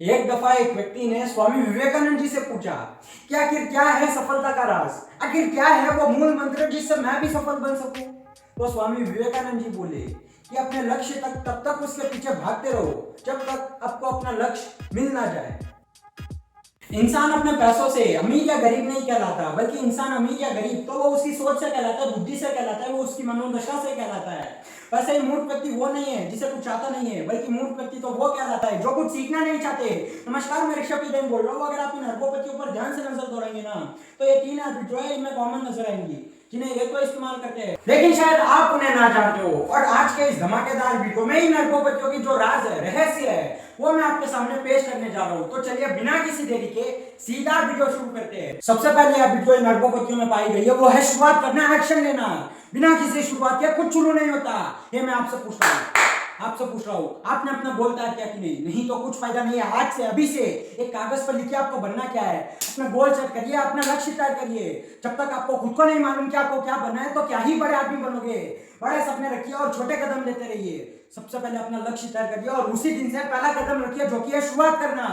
एक दफा एक व्यक्ति ने स्वामी विवेकानंद जी से पूछा कि आखिर क्या है सफलता का राज, आखिर क्या है वो मूल मंत्र जिससे मैं भी सफल बन सकूं। तो स्वामी विवेकानंद जी बोले कि अपने लक्ष्य तक तब तक उसके पीछे भागते रहो जब तक आपको अपना लक्ष्य मिल ना जाए। इंसान अपने पैसों से अमीर या गरीब नहीं कहलाता, बल्कि इंसान अमीर या गरीब तो वो उसकी सोच से कहलाता है, बुद्धि से कहलाता है, वो उसकी मनोदशा से कहलाता है। वैसे ही मूर्ख व्यक्ति वो नहीं है जिसे कुछ चाहता नहीं है, बल्कि मूर्ख व्यक्ति तो वो कहलाता है जो कुछ सीखना नहीं चाहते। नमस्कार, मैं ऋषभ देन बोल रहा हूँ। अगर आप इन अरबोपतियों पर ध्यान से नजर दौड़ाएंगे ना, तो ये तीन हैबिट जो है इनमें कॉमन नजर आएंगी, जिन्हें ये तो इस्तेमाल करते हैं लेकिन शायद आप उन्हें ना जानते हो। और आज के इस धमाकेदार वीडियो में इन अरबोपतियों की जो राज है, रहस्य है, वो मैं आपके सामने पेश करने जा रहा हूँ। तो चलिए बिना किसी देरी के सीधा वीडियो शुरू करते हैं। सबसे पहले यह वीडियो इन अरबोपतियों में पाई गई है, वो है शुरुआत करना, एक्शन लेना। बिना किसी शुरुआत के कुछ शुरू नहीं होता। ये मैं आपसे पूछ रहा हूँ, आपने अपना गोल तैयार किया कि नहीं? नहीं तो कुछ फायदा नहीं है। आज से, अभी से एक कागज पर लिखिए आपको बनना क्या है, अपना गोल सेट करिए, अपना लक्ष्य तय करिए। जब तक आपको खुद को नहीं मालूम कि आपको क्या बनना है, तो क्या ही बड़े आदमी बनोगे। बड़े सपने रखिए और छोटे कदम लेते रहिए। सबसे पहले अपना लक्ष्य तय करिए और उसी दिन से पहला कदम रखिए, जो कि है शुरुआत करना।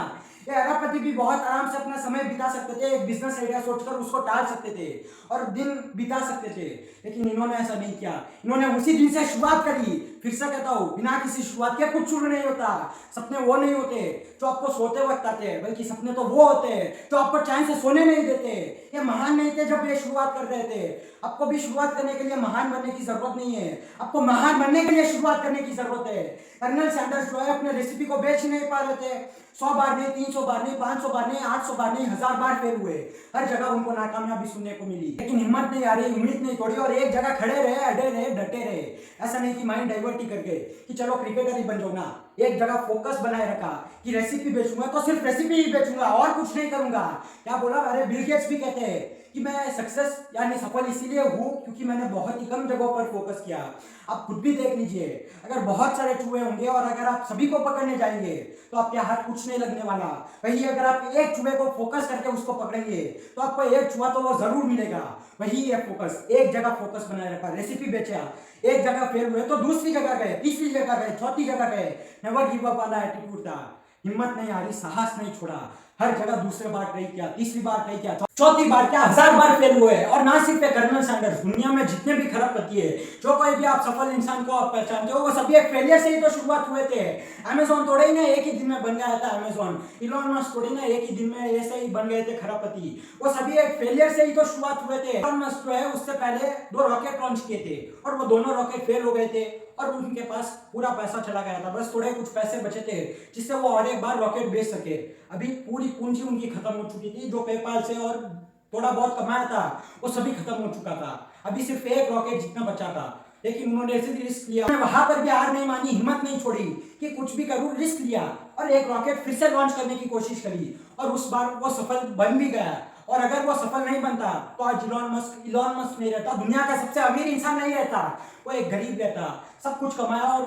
ये अरबपति भी बहुत आराम से अपना समय बिता सकते थे, एक बिजनेस आइडिया सोचकर उसको टाल सकते थे और दिन बिता सकते थे, लेकिन इन्होंने ऐसा नहीं किया। इन्होंने उसी दिन से शुरुआत करी। फिर से कहता हूँ, बिना किसी शुरुआत के कुछ शुरू नहीं होता। सपने वो नहीं होते जो आपको सोते वक्त आते हैं, बल्कि सपने तो वो होते हैं जो आपको चैन से सोने नहीं देते। ये महान नहीं थे जब ये शुरुआत कर रहे थे। आपको भी शुरुआत करने के लिए महान बनने की जरूरत नहीं है, आपको महान बनने के लिए शुरुआत करने की जरूरत है। कर्नल सैंडर्स जो है अपने रेसिपी को बेच नहीं पा रहे थे। 100 बार नहीं, 300 बार नहीं, 500 बार नहीं, 800 बार नहीं, 1000 बार फेल हुए। हर जगह उनको नाकामयाबी सुनने को मिली, लेकिन हिम्मत नहीं आ रही, उम्मीद नहीं तोड़ी और एक जगह खड़े रहे, अड़े रहे, डटे रहे। ऐसा नहीं कि माइंड डाइवर्ट ही कर गए कि चलो क्रिकेटर ही बन जाओ ना। एक जगह फोकस बनाए रखा कि रेसिपी बेचूंगा तो सिर्फ रेसिपी ही बेचूंगा और कुछ नहीं करूंगा। क्या बोला? अरे बिल गेट्स भी कहते हैं कि मैं सक्सेस यानी सफल इसीलिए हूं क्योंकि मैंने बहुत ही कम जगहों पर फोकस किया। आप खुद भी देख लीजिए, अगर बहुत सारे चूहे होंगे और अगर आप सभी को पकड़ने जाएंगे तो आपके हाथ कुछ नहीं लगने वाला। वही अगर आप एक चूहे को फोकस करके उसको पकड़ेंगे तो आपको एक चूहा तो वो जरूर मिलेगा। वही है फोकस। एक जगह फोकस बनाए रखा, रेसिपी बेचा, एक जगह फेल हुए तो दूसरी जगह गए, तीसरी जगह गए, चौथी जगह गए। नेवर गिव अप वाला एटीट्यूड था। हिम्मत नहीं हारी, साहस नहीं छोड़ा। हर जगह दूसरे बार ट्राई किया, तीसरी बार ट्राई किया, चौथी बार क्या 1000 बार फेल हुए। और ना सिर्फ कर्नल सैंडर्स, दुनिया में जितने भी खराब करती है, जो कोई भी आप सफल इंसान को आप पहचानते हो, वो सभी एक फेलियर से ही तो शुरुआत हुए थे। अमेज़न थोड़े ही ना एक ही दिन में बन गया था अमेज़न। इलॉन मस्क थोड़ी ना एक ही दिन में ऐसे ही बन गए थे खराबपति। वो सभी एक फेलियर से ही तो शुरुआत हुए थे। इलॉन मस्क जो है उससे पहले 2 रॉकेट लॉन्च किए थे और वो दोनों रॉकेट फेल हो गए थे और उनके पास पूरा पैसा चला गया था। बस थोड़े कुछ पैसे बचे थे जिससे वो और एक बार रॉकेट बेच सके। अभी पूरी पूंजी उनकी खत्म हो चुकी थी, जो पेपाल से और थोड़ा बहुत कमाया था वो सभी खत्म हो चुका था। अभी सिर्फ एक रॉकेट जितना बचा था, लेकिन उन्होंने ऐसे रिस्क लिया, वहां पर भी हार नहीं मानी, हिम्मत नहीं छोड़ी कि कुछ भी करूं, रिस्क लिया और एक रॉकेट फिर से लॉन्च करने की कोशिश करी और उस बार वो सफल बन भी गया। और अगर वो सफल नहीं बनता तो आज इलॉन मस्क नहीं रहता, दुनिया का सबसे अमीर इंसान नहीं रहता, वो एक गरीब रहता। सब कुछ कमाया और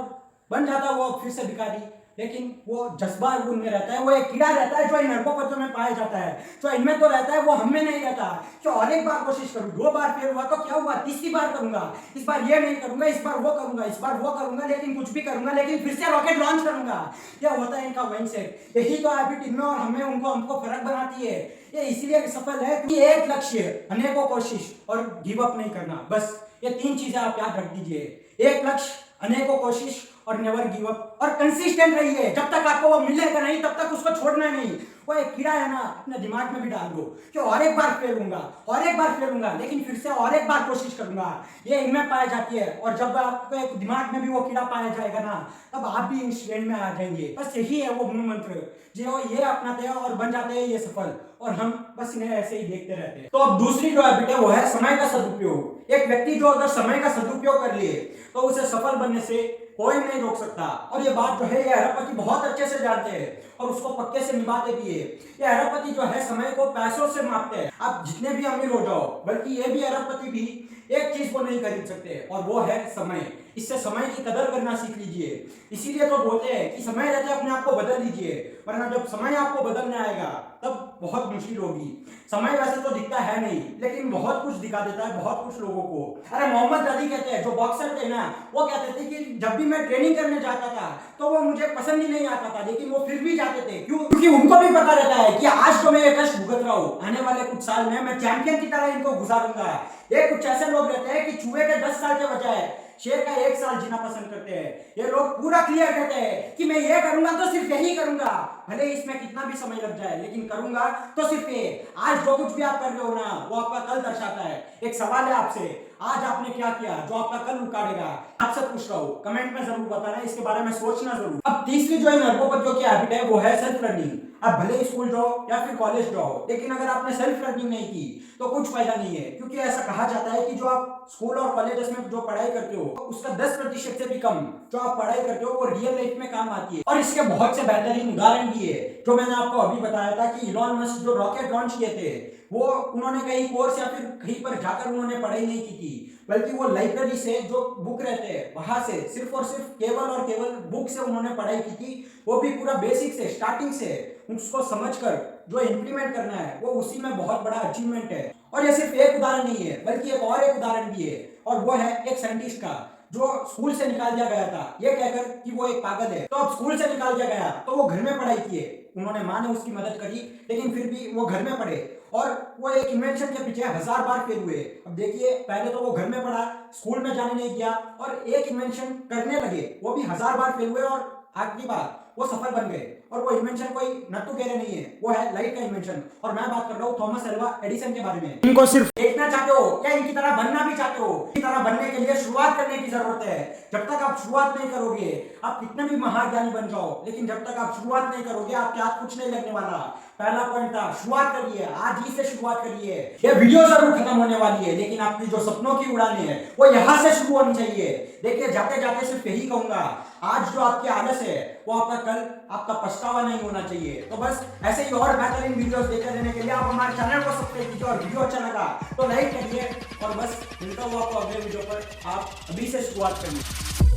बन जाता वो फिर से भिखारी। लेकिन वो जज्बा उनमें रहता है, वो एक कीड़ा रहता है जो इन अरबोपतियों में पाया जाता है। जो इनमें तो रहता है वो हम में नहीं रहता। कि और एक बार कोशिश करूं, 2 बार फेल हुआ तो क्या हुआ, तीसरी बार करूंगा, इस बार ये नहीं करूंगा, इस बार वो करूंगा, इस बार वो करूंगा, लेकिन कुछ भी करूंगा, लेकिन फिर से रॉकेट लॉन्च करूंगा। यह होता है इनका माइंडसेट। यही तो हैबिट इनमें और हमें हमको फर्क बनाती है। ये इसीलिए सफल है कि एक लक्ष्य, अनेकों कोशिश और गिव अप नहीं करना। बस ये 3 चीजें आप याद रख दीजिए। एक लक्ष्य, अनेकों कोशिश और नेवर गिव अप। और कंसिस्टेंट रहिए, जब तक आपको वो मिलेगा नहीं तब तक उसको छोड़ना नहीं। वो एक कीड़ा है ना, अपने दिमाग में भी डाल दो कि और एक बार फेल होऊंगा, और एक बार फेल होऊंगा, लेकिन फिर से और एक बार कोशिश करूंगा। ये इनमें पाई जाती है और जब आपको एक दिमाग में भी वो कीड़ा पाया जाएगा ना, तब आप भी इन श्रेणी में आ जाएंगे। बस यही है वो मूल मंत्र, जो ये अपनाते हैं और बन जाते हैं ये सफल, और हम बस इन्हें ऐसे ही देखते रहते हैं। तो अब दूसरी जो हैबिट है वो है समय का सदुपयोग। एक व्यक्ति जो अगर समय का सदुपयोग कर लिए तो उसे सफल बनने से कोई नहीं रोक सकता। और ये बात जो है ये अरबपति बहुत अच्छे से जानते हैं और उसको पक्के से निभाते भी है। ये अरबपति जो है समय को पैसों से मापते हैं। आप जितने भी अमीर हो जाओ, बल्कि ये भी अरबपति भी एक चीज को नहीं खरीद सकते और वो है समय। इससे समय की कदर करना सीख लीजिए। इसीलिए तो बोलते हैं कि समय रहते अपने आप को बदल लीजिए, वरना जब समय आपको बदलने आएगा तब बहुत मुश्किल होगी। समय वैसे तो दिखता है नहीं, लेकिन बहुत कुछ दिखा देता है बहुत कुछ लोगों को। अरे मोहम्मद अली कहते हैं, जो बॉक्सर थे ना, वो कहते थे कि जब भी मैं ट्रेनिंग करने जाता था तो वो मुझे पसंद ही नहीं आता था, लेकिन वो फिर भी जाते थे। क्यों? क्योंकि उनको भी पता रहता है कि आज तो मैं ये कष्ट भुगत रहा हूँ, आने वाले कुछ साल में मैं चैंपियन की तरह इनको गुजारूंगा। ये कुछ ऐसे लोग रहते हैं कि चूहे के 10 साल के बजाय शेर का 1 साल जीना पसंद करते हैं। ये लोग पूरा क्लियर कहते हैं कि मैं ये करूंगा तो सिर्फ यही करूंगा, भले इसमें कितना भी समय लग जाए, लेकिन करूंगा तो सिर्फ ये। आज जो कुछ भी आप कर रहे हो ना, वो आपका कल दर्शाता है। एक सवाल है आपसे, आज आपने क्या किया जो आपका कल उकाड़ेगा? आपसे पूछ रहा हूँ, कमेंट में जरूर बताना, इसके बारे में सोचना जरूर। अब तीसरी जो है नरकोपतियों की हैबिट है वो है सेल्फ लर्निंग। आप भले स्कूल जाओ या फिर कॉलेज जाओ, लेकिन अगर आपने सेल्फ लर्निंग नहीं की तो कुछ फायदा नहीं है। क्योंकि ऐसा कहा जाता है कि जो आप स्कूल और कॉलेज में जो पढ़ाई करते हो उसका 10% से भी कम जो आप पढ़ाई करते हो वो रियल लाइफ में काम आती है। और इसके बहुत से बेहतरीन उदाहरण भी है, जो मैंने आपको अभी बताया था कि इलॉन मस्क जो रॉकेट लॉन्च किए थे, वो उन्होंने कहीं कोर्स या फिर कहीं पर जाकर उन्होंने पढ़ाई नहीं की थी, बल्कि वो लाइब्रेरी से जो बुक रहते हैं वहां से सिर्फ और सिर्फ केवल और केवल बुक से उन्होंने पढ़ाई की थी। वो भी पूरा बेसिक से, स्टार्टिंग से उसको समझकर जो इम्प्लीमेंट करना है, वो उसी में बहुत बड़ा अचीवमेंट है। और ये सिर्फ एक उदाहरण नहीं है, बल्कि एक उदाहरण भी है, और वो है एक साइंटिस्ट का जो स्कूल से निकाल दिया गया था ये कहकर कि वो एक पागल है। तो अब स्कूल से निकाल दिया गया तो वो घर में पढ़ाई किए, उन्होंने माँ ने उसकी मदद करी, लेकिन फिर भी वो घर में पढ़े और वो एक इन्वेंशन के पीछे 1000 बार फेल हुए। अब देखिए, पहले तो वो घर में पढ़ा, स्कूल में जाने नहीं किया और एक इन्वेंशन करने लगे, वो भी 1000 बार फेल हुए और आखिरी बार वो सफल बन गए। और वो इन्वेंशन कोई नट्टू कह रहे नहीं है, वो है लाइट का इन्वेंशन। और मैं बात कर रहा हूँ थॉमस अल्वा एडिसन के बारे में। इनको सिर्फ देखना चाहते हो या इनकी तरह बनना भी चाहते हो? इनकी तरह बनने के लिए शुरुआत करने की जरूरत है। जब तक आप शुरुआत नहीं करोगे, आप कितने भी महाज्ञानी बन जाओ, लेकिन जब तक आप शुरुआत नहीं करोगे आपके हाथ कुछ नहीं लगने वाला। पहला पॉइंट था, शुरुआत करिए, आज ही से शुरुआत करिए। ये वीडियो जरूर खत्म होने वाली है, लेकिन आपकी जो सपनों की उड़ानें है वो यहां से शुरू होनी चाहिए। देखिए, जाते जाते सिर्फ यही कहूंगा, आज जो आपकी आलस है वो आपका कल आपका पछतावा नहीं होना चाहिए। तो बस ऐसे ही और बेहतरीन वीडियोस देखते रहने के लिए आप हमारे चैनल को सब्सक्राइब कीजिए, और वीडियो अच्छा लगा तो लाइक करिए। और बस मिलता हूँ आपको अगले वीडियो पर, आप अभी से शुरुआत करिए।